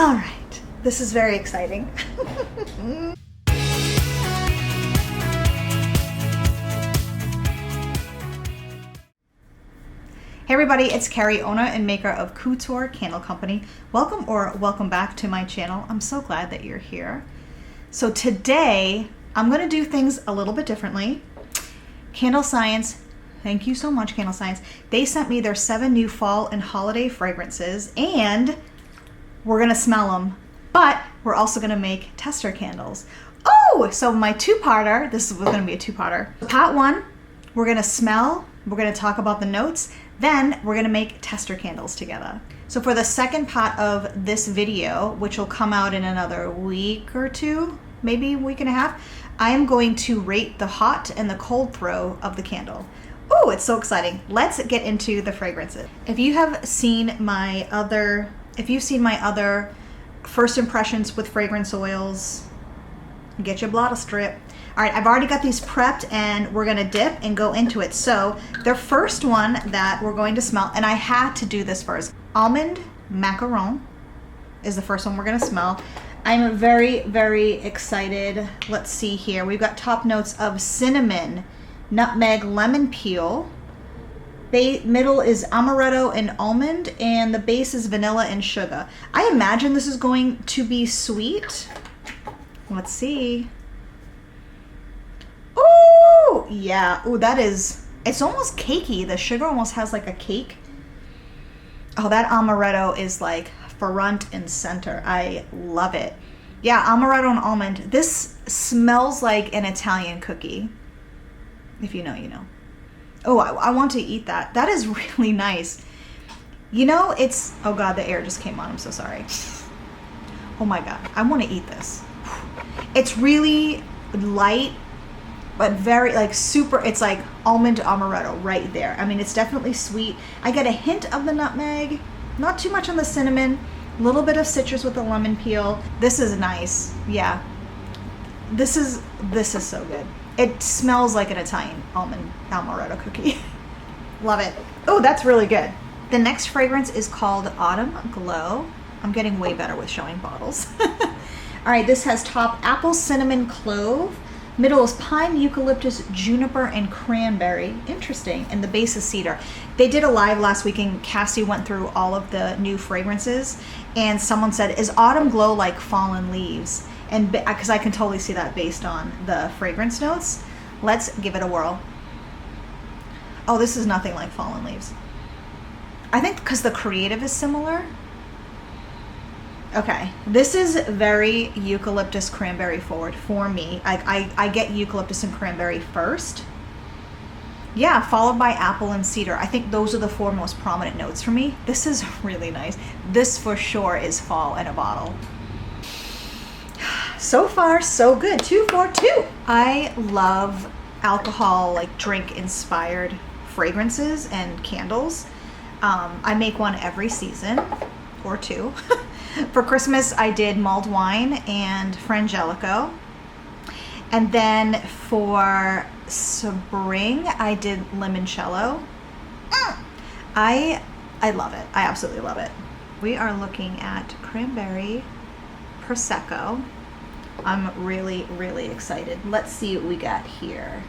All right, this is very exciting. Hey everybody, it's Kerry, owner and maker of Couture Candle Company. Welcome back to my channel. I'm so glad that you're here. So today, I'm gonna do things a little bit differently. Candle Science, thank you so much, Candle Science. They sent me their 7 new fall and holiday fragrances, and we're gonna smell them, but we're also gonna make tester candles. Oh, so my two-parter, this is gonna be a two-parter. Part 1, we're gonna smell, we're gonna talk about the notes, then we're gonna make tester candles together. So for the second part of this video, which will come out in another week or two, maybe a week and a half, I am going to rate the hot and the cold throw of the candle. Oh, it's so exciting. Let's get into the fragrances. If you've seen my other first impressions with fragrance oils, get your blotter strip. All right, I've already got these prepped and we're gonna dip and go into it. So the first one that we're going to smell, and I had to do this first, Almond Macaron is the first one we're gonna smell. I'm very, very excited. Let's see here. We've got top notes of cinnamon, nutmeg, lemon peel. Middle is amaretto and almond, and the base is vanilla and sugar. I imagine this is going to be sweet. Let's see. Oh, yeah. Oh, that is, it's almost cakey. The sugar almost has like a cake. Oh, that amaretto is like front and center. I love it. Yeah, amaretto and almond. This smells like an Italian cookie. If you know, you know. Oh, I want to eat that. That is really nice. You know, it's, oh God, the air just came on. I'm so sorry. Oh my God, I want to eat this. It's really light, but very like super, it's like almond amaretto right there. I mean, it's definitely sweet. I get a hint of the nutmeg, not too much on the cinnamon, a little bit of citrus with the lemon peel. This is nice. Yeah. This is so good. It smells like an Italian almond amaretto cookie. Love it. Oh, that's really good. The next fragrance is called Autumn Glow. I'm getting way better with showing bottles. All right, this has top apple, cinnamon, clove. Middle is pine, eucalyptus, juniper, and cranberry. Interesting. And the base is cedar. They did a live last week and Cassie went through all of the new fragrances, and someone said, is Autumn Glow like fallen leaves? And because I can totally see that based on the fragrance notes. Let's give it a whirl. Oh, this is nothing like fallen leaves. I think because the creative is similar. Okay, this is very eucalyptus cranberry forward for me. I get eucalyptus and cranberry first. Yeah, followed by apple and cedar. I think those are the 4 most prominent notes for me. This is really nice. This for sure is fall in a bottle. So far, so good. 2 for 2. I love alcohol, like drink inspired fragrances and candles. I make one every season or 2. For Christmas, I did mulled wine and frangelico. And then for spring, I did limoncello. I love it. I absolutely love it. We are looking at cranberry prosecco. I'm really, really excited. Let's see what we got here.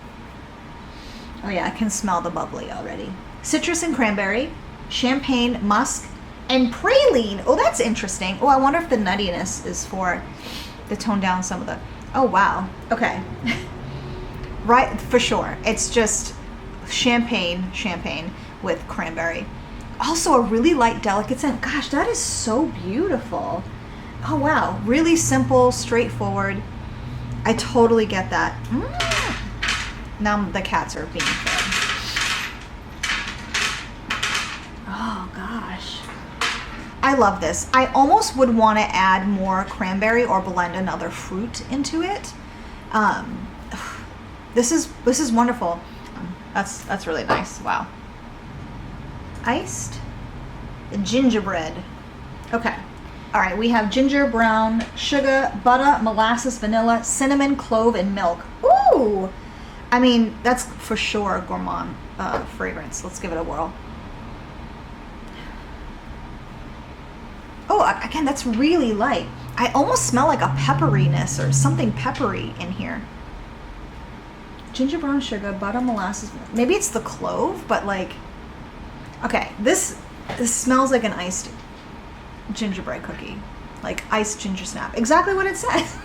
Oh yeah, I can smell the bubbly already. Citrus and cranberry, champagne, musk, and praline. Oh, that's interesting. Oh, I wonder if the nuttiness is to tone down some of the, oh wow, okay. Right, for sure. It's just champagne with cranberry. Also a really light, delicate scent. Gosh, that is so beautiful. Oh wow, really simple, straightforward. I totally get that. Now the cats are being fed. Oh gosh. I love this. I almost would want to add more cranberry or blend another fruit into it. This is wonderful. That's really nice. Wow. Iced gingerbread. Okay. All right, we have ginger, brown, sugar, butter, molasses, vanilla, cinnamon, clove, and milk. Ooh! I mean, that's for sure a gourmand fragrance. Let's give it a whirl. Oh, again, that's really light. I almost smell like a pepperiness or something peppery in here. Ginger brown sugar, butter, molasses. Maybe it's the clove, but like, okay, this smells like an iced gingerbread cookie, like iced ginger snap. Exactly what it says.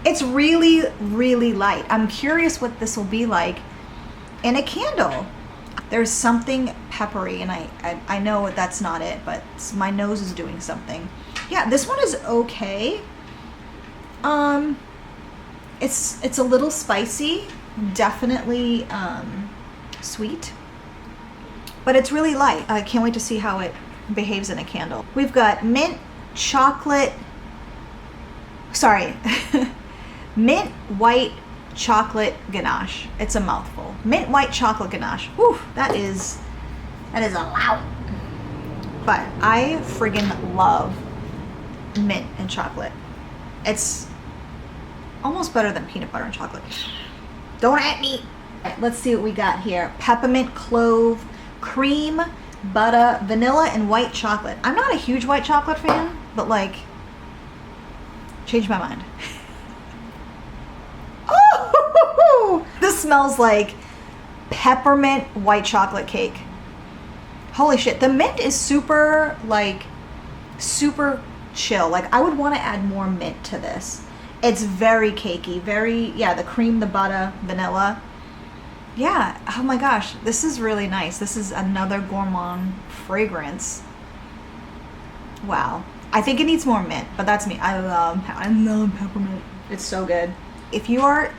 It's really, really light. I'm curious what this will be like in a candle. There's something peppery, and I know that's not it, but my nose is doing something. Yeah, this one is okay. It's a little spicy, definitely sweet, but it's really light. I can't wait to see how it behaves in a candle. We've got mint chocolate, sorry, mint white chocolate ganache. It's a mouthful. Mint white chocolate ganache. Whew, that is a lot. But I friggin' love mint and chocolate. It's almost better than peanut butter and chocolate. Don't at me. Let's see what we got here. Peppermint, clove, cream, butter, vanilla, and white chocolate. I'm not a huge white chocolate fan, but like, changed my mind. Oh, this smells like peppermint white chocolate cake. Holy shit. The mint is super chill. Like, I would want to add more mint to this. It's very cakey, the cream, the butter, vanilla. Yeah, oh my gosh, this is really nice. This is another Gourmand fragrance. Wow. I think it needs more mint, but that's me. I love peppermint. It's so good. If you are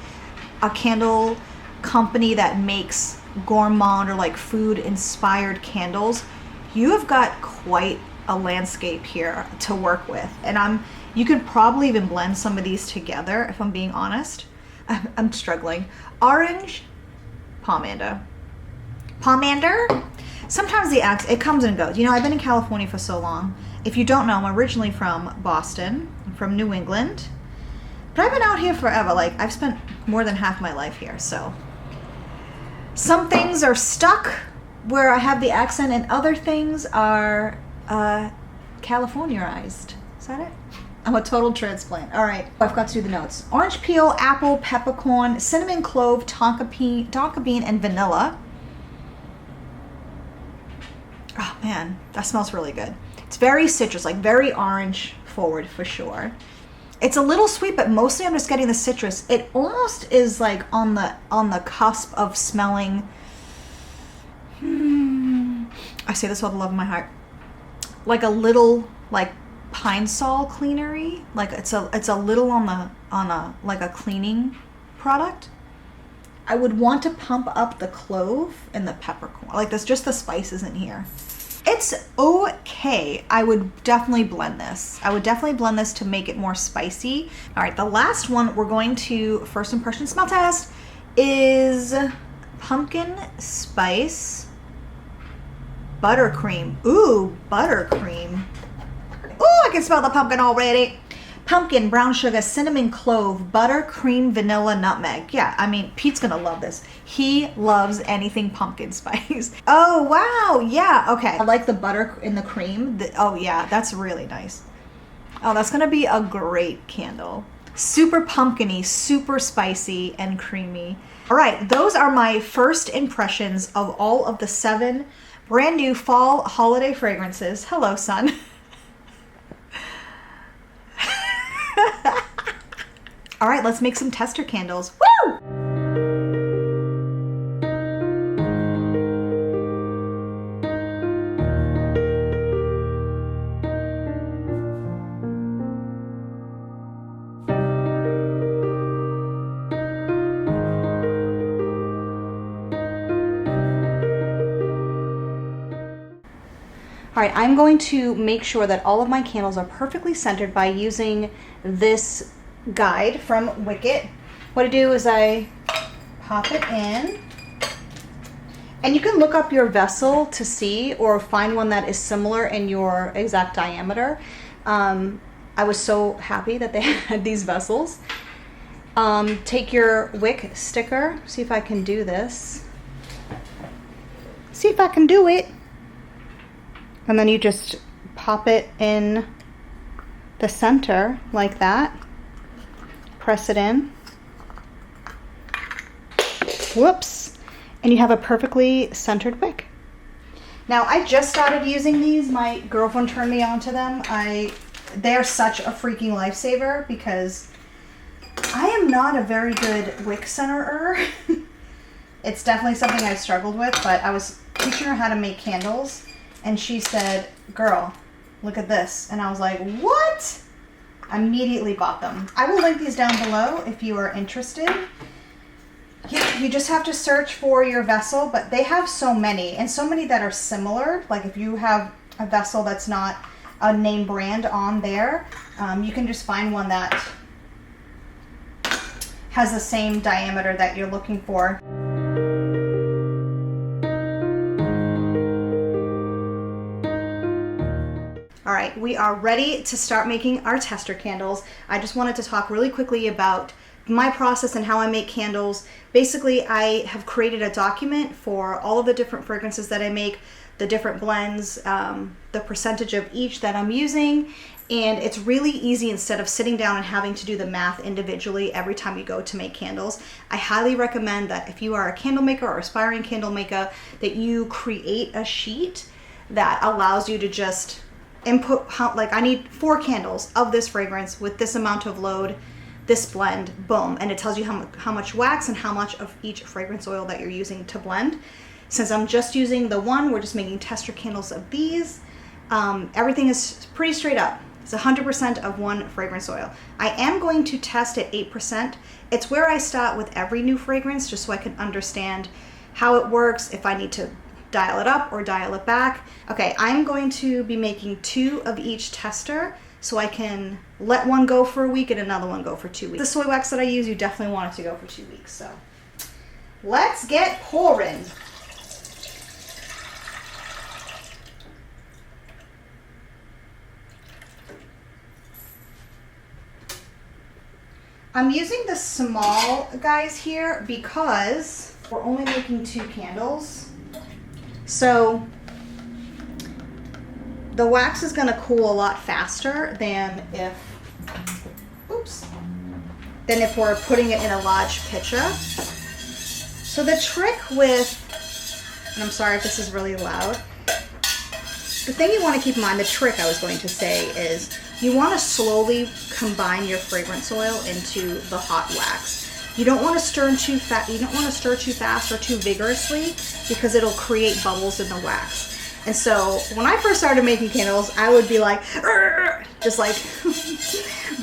a candle company that makes gourmand or like food inspired candles, you have got quite a landscape here to work with. And you could probably even blend some of these together, if I'm being honest. I'm struggling. Orange, pomander. Sometimes it comes and goes. You know, I've been in California for so long. If you don't know, I'm originally from Boston. I'm from New England. But I've been out here forever. Like, I've spent more than half my life here, so. Some things are stuck where I have the accent, and other things are Californiaized. Is that it? I'm a total transplant. All right, I've got to do the notes. Orange peel, apple, peppercorn, cinnamon, clove, tonka bean, and vanilla. Oh man, that smells really good. It's very citrus, like very orange forward for sure. It's a little sweet, but mostly I'm just getting the citrus. It almost is like on the cusp of smelling. I say this with the love of my heart. Like a little like Pine Sol cleanery. Like it's a little on a like a cleaning product. I would want to pump up the clove and the peppercorn. Like there's just the spices in here. It's okay. I would definitely blend this. I would definitely blend this to make it more spicy. All right, the last one we're going to first impression smell test is pumpkin spice buttercream. Ooh, buttercream. Ooh, I can smell the pumpkin already. Pumpkin, brown sugar, cinnamon, clove, butter, cream, vanilla, nutmeg. Yeah, I mean, Pete's gonna love this. He loves anything pumpkin spice. Oh, wow, yeah, okay. I like the butter in the cream. Oh yeah, that's really nice. Oh, that's gonna be a great candle. Super pumpkin-y, super spicy, and creamy. All right, those are my first impressions of all of the 7 brand new fall holiday fragrances. Hello, sun. All right, let's make some tester candles. Woo! All right, I'm going to make sure that all of my candles are perfectly centered by using this guide from Wicked. What I do is I pop it in, and you can look up your vessel to see or find one that is similar in your exact diameter. I was so happy that they had these vessels. Take your wick sticker, see if I can do this. See if I can do it. And then you just pop it in the center like that. Press it in. Whoops. And you have a perfectly centered wick. Now, I just started using these. My girlfriend turned me on to them. They're such a freaking lifesaver because I am not a very good wick centerer. It's definitely something I've struggled with, but I was teaching her how to make candles, and she said, girl, look at this. And I was like, what? I immediately bought them. I will link these down below if you are interested. Yeah, you just have to search for your vessel, but they have so many, and so many that are similar. Like if you have a vessel that's not a name brand on there, you can just find one that has the same diameter that you're looking for. All right, we are ready to start making our tester candles. I just wanted to talk really quickly about my process and how I make candles. Basically, I have created a document for all of the different fragrances that I make, the different blends, the percentage of each that I'm using, and it's really easy instead of sitting down and having to do the math individually every time you go to make candles. I highly recommend that if you are a candle maker or aspiring candle maker, that you create a sheet that allows you to just input like I need 4 candles of this fragrance with this amount of load, this blend, boom, and it tells you how much wax and how much of each fragrance oil that you're using to blend. Since I'm just using the one, we're just making tester candles of these. Everything is pretty straight up. It's 100% of one fragrance oil. I am going to test at 8%. It's where I start with every new fragrance, just so I can understand how it works, if I need to dial it up or dial it back. Okay, I'm going to be making 2 of each tester so I can let one go for a week and another one go for 2 weeks. The soy wax that I use, you definitely want it to go for 2 weeks. So let's get pouring. I'm using the small guys here because we're only making 2 candles. So the wax is going to cool a lot faster than if we're putting it in a large pitcher. So the trick with, and I'm sorry if this is really loud, the thing you want to keep in mind, the trick I was going to say, is you want to slowly combine your fragrance oil into the hot wax. You don't want to stir too fast. You don't want to stir too fast or too vigorously because it'll create bubbles in the wax. And so when I first started making candles, I would be like, just like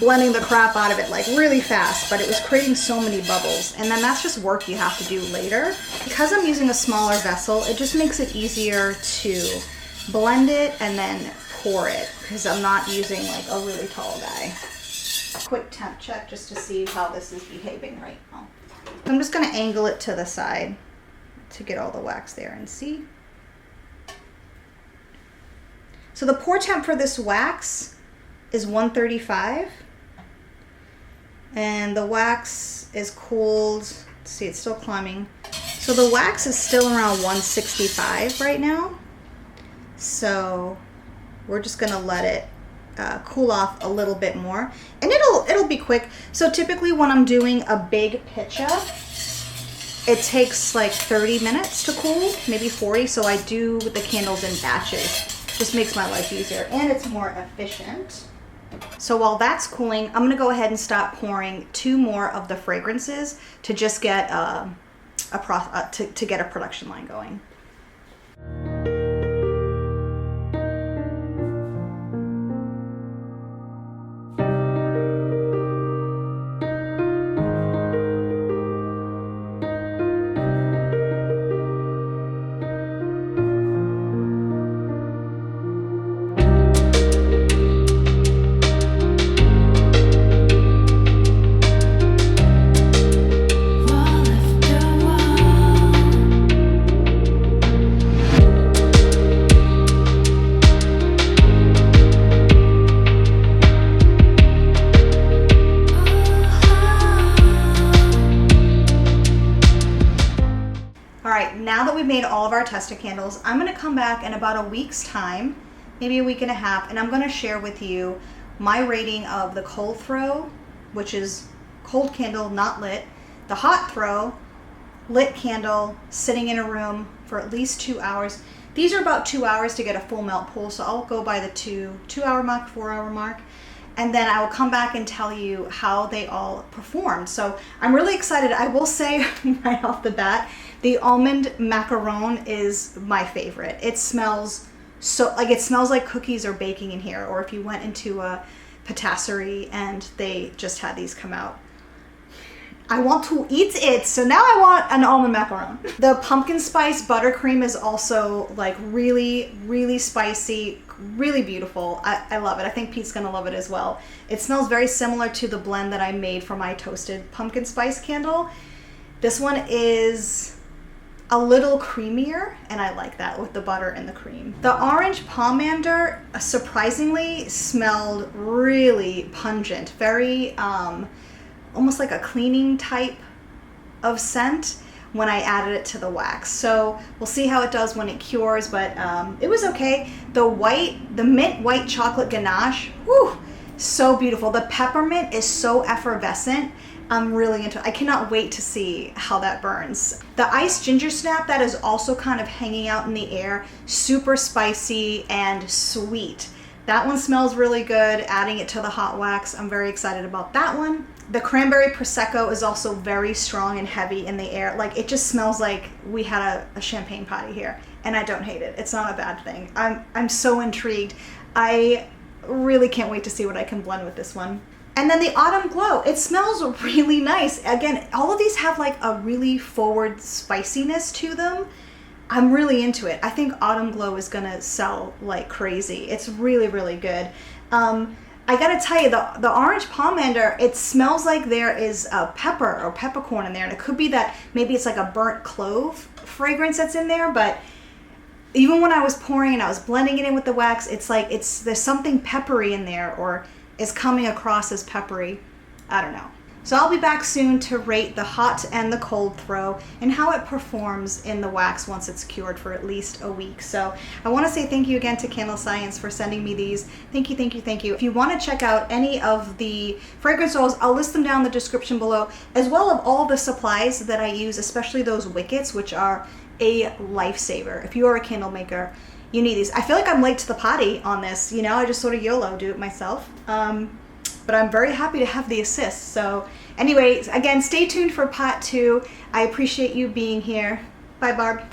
blending the crap out of it like really fast, but it was creating so many bubbles. And then that's just work you have to do later. Because I'm using a smaller vessel, it just makes it easier to blend it and then pour it because I'm not using like a really tall guy. Quick temp check just to see how this is behaving right now. I'm just going to angle it to the side to get all the wax there and see. So the pour temp for this wax is 135, and the wax is cooled. Let's see, it's still climbing. So the wax is still around 165 right now. So we're just gonna let it cool off a little bit more, and it'll be quick. So typically when I'm doing a big pitcher, it takes like 30 minutes to cool, maybe 40. So I do the candles in batches. Just makes my life easier and it's more efficient. So while that's cooling, I'm gonna go ahead and start pouring 2 more of the fragrances to just get to get a production line going. Now that we've made all of our tester candles, I'm going to come back in about a week's time maybe a week and a half, and I'm going to share with you my rating of the cold throw, which is cold candle, not lit, the hot throw, lit candle, sitting in a room for at least 2 hours. These are about 2 hours to get a full melt pool, so I'll go by the 2-hour mark, 4-hour mark, and then I will come back and tell you how they all performed. So I'm really excited. I will say right off the bat, the almond macaron is my favorite. It smells so, like, it smells like cookies are baking in here, or if you went into a patisserie and they just had these come out. I want to eat it, so now I want an almond macaron. The pumpkin spice buttercream is also like really, really spicy, really beautiful. I love it. I think Pete's gonna love it as well. It smells very similar to the blend that I made for my toasted pumpkin spice candle. This one is a little creamier, and I like that with the butter and the cream. The orange pomander surprisingly smelled really pungent, very almost like a cleaning type of scent when I added it to the wax. So we'll see how it does when it cures, but it was okay. The mint white chocolate ganache, whew, so beautiful. The peppermint is so effervescent. I'm really into it. I cannot wait to see how that burns. The iced ginger snap, that is also kind of hanging out in the air, super spicy and sweet. That one smells really good, adding it to the hot wax. I'm very excited about that one. The cranberry prosecco is also very strong and heavy in the air. Like, it just smells like we had a champagne party here, and I don't hate it. It's not a bad thing. I'm so intrigued. I really can't wait to see what I can blend with this one. And then the Autumn Glow, it smells really nice. Again, all of these have like a really forward spiciness to them. I'm really into it. I think Autumn Glow is gonna sell like crazy. It's really, really good. I gotta tell you, the orange pomander, it smells like there is a pepper or peppercorn in there, and it could be that maybe it's like a burnt clove fragrance that's in there, but even when I was pouring and I was blending it in with the wax, it's like there's something peppery in there, or is coming across as peppery. I don't know. So I'll be back soon to rate the hot and the cold throw and how it performs in the wax once it's cured for at least a week. So I want to say thank you again to Candle Science for sending me these. Thank you, thank you, thank you. If you want to check out any of the fragrance oils, I'll list them down in the description below, as well as all the supplies that I use, especially those wickets, which are a lifesaver. If you are a candle maker, you need these. I feel like I'm late to the party on this. You know, I just sort of YOLO do it myself. But I'm very happy to have the assist. So anyway, again, stay tuned for part 2. I appreciate you being here. Bye, Barb.